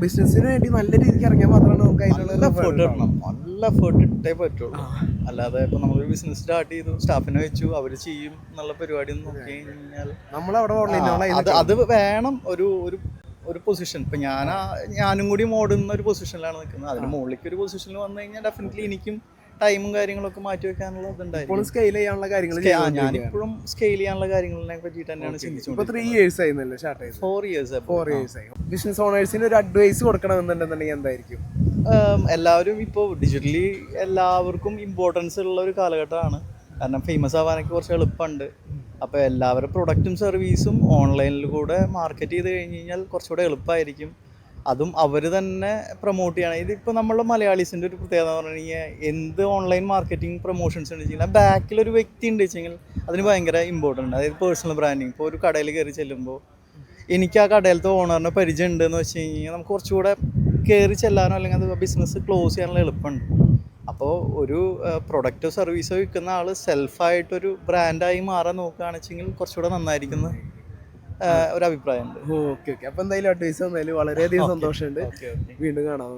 ബിസിനസ്സിന് വേണ്ടി നല്ല രീതിക്ക് ഇറങ്ങിയാൽ മാത്രമാണ് നമുക്ക് നല്ല എഫേർട്ട് ഇടണം, നല്ല എഫേർട്ട് ഇട്ടേ പറ്റുള്ളൂ. അല്ലാതെ ഇപ്പൊ നമ്മളൊരു ബിസിനസ് സ്റ്റാർട്ട് ചെയ്തു, സ്റ്റാഫിനെ വെച്ചു, അവര് ചെയ്യും എന്നുള്ള പരിപാടി ഒന്നും നോക്കി കഴിഞ്ഞാൽ അത് വേണം. ഒരു ഒരു ഒരു പൊസിഷൻ ഇപ്പൊ ഞാനും കൂടി മോടുന്ന ഒരു പൊസിഷനിലാണ് നിൽക്കുന്നത്. അതിന് മുകളിലേക്ക് ഒരു പൊസിഷനിൽ വന്നു കഴിഞ്ഞാൽ ഡെഫിനറ്റ്ലി എനിക്കും ടൈമും കാര്യങ്ങളൊക്കെ മാറ്റി വെക്കാനുള്ള ഇതുണ്ടായിരുന്നു. സ്കെയിൽ ചെയ്യാനുള്ള കാര്യങ്ങൾ ഞാനിപ്പോഴും സ്കെയിൽ ചെയ്യാനുള്ള കാര്യങ്ങളെ പറ്റിയിട്ട് തന്നെയാണ് ചിന്തിച്ചത്. 3 years ആയിരുന്നല്ലേ സ്റ്റാർട്ട് ചെയ്തത്? 4 years ആയി. ബിസിനസ് ഓണേഴ്സിന് ഒരു അഡ്വൈസ് കൊടുക്കണമെന്നുണ്ടെന്നുണ്ടെങ്കിൽ എന്തായിരിക്കും? എല്ലാവരും ഇപ്പോൾ ഡിജിറ്റലി എല്ലാവർക്കും ഇമ്പോർട്ടൻസ് ഉള്ള ഒരു കാലഘട്ടമാണ്. കാരണം ഫേമസ് ആവാനൊക്കെ കുറച്ച് എളുപ്പമുണ്ട്. അപ്പോൾ എല്ലാവരുടെ പ്രൊഡക്റ്റും സർവീസും ഓൺലൈനിൽ കൂടെ മാർക്കറ്റ് ചെയ്ത് കഴിഞ്ഞ് കഴിഞ്ഞാൽ കുറച്ചുകൂടെ എളുപ്പമായിരിക്കും. അതും അവർ തന്നെ പ്രൊമോട്ട് ചെയ്യണം. ഇതിപ്പോൾ നമ്മൾ മലയാളീസിൻ്റെ ഒരു പ്രത്യേകത എന്ന് പറഞ്ഞു കഴിഞ്ഞാൽ എന്ത് ഓൺലൈൻ മാർക്കറ്റിംഗ് പ്രൊമോഷൻസ് ഉണ്ട് വെച്ചാൽ ബാക്കിലൊരു വ്യക്തി ഉണ്ട് വെച്ചെങ്കിൽ അതിന് ഭയങ്കര ഇമ്പോർട്ടൻ്റ്. അതായത് പേഴ്സണൽ ബ്രാൻഡിങ്. ഇപ്പോൾ ഒരു കടയിൽ കയറി ചെല്ലുമ്പോൾ എനിക്ക് ആ കടയിലത്തെ ഓണറിനെ പരിചയം ഉണ്ടെന്ന് വെച്ച് കഴിഞ്ഞാൽ നമുക്ക് കുറച്ചുകൂടെ കയറി ചെല്ലാനോ അല്ലെങ്കിൽ അത് ബിസിനസ് ക്ലോസ് ചെയ്യാനുള്ള എളുപ്പമുണ്ട്. അപ്പോൾ ഒരു പ്രൊഡക്റ്റോ സർവീസോ വിൽക്കുന്ന ആൾ സെൽഫായിട്ടൊരു ബ്രാൻഡായി മാറാൻ നോക്കുകയാണെന്ന് വെച്ചെങ്കിൽ കുറച്ചുകൂടെ നന്നായിരിക്കുന്ന ഒരു അഭിപ്രായമുണ്ട്. ഓക്കെ. അപ്പോൾ എന്തായാലും അഡ്വൈസ് തന്നാലും വളരെയധികം സന്തോഷമുണ്ട്. വീണ്ടും കാണാം.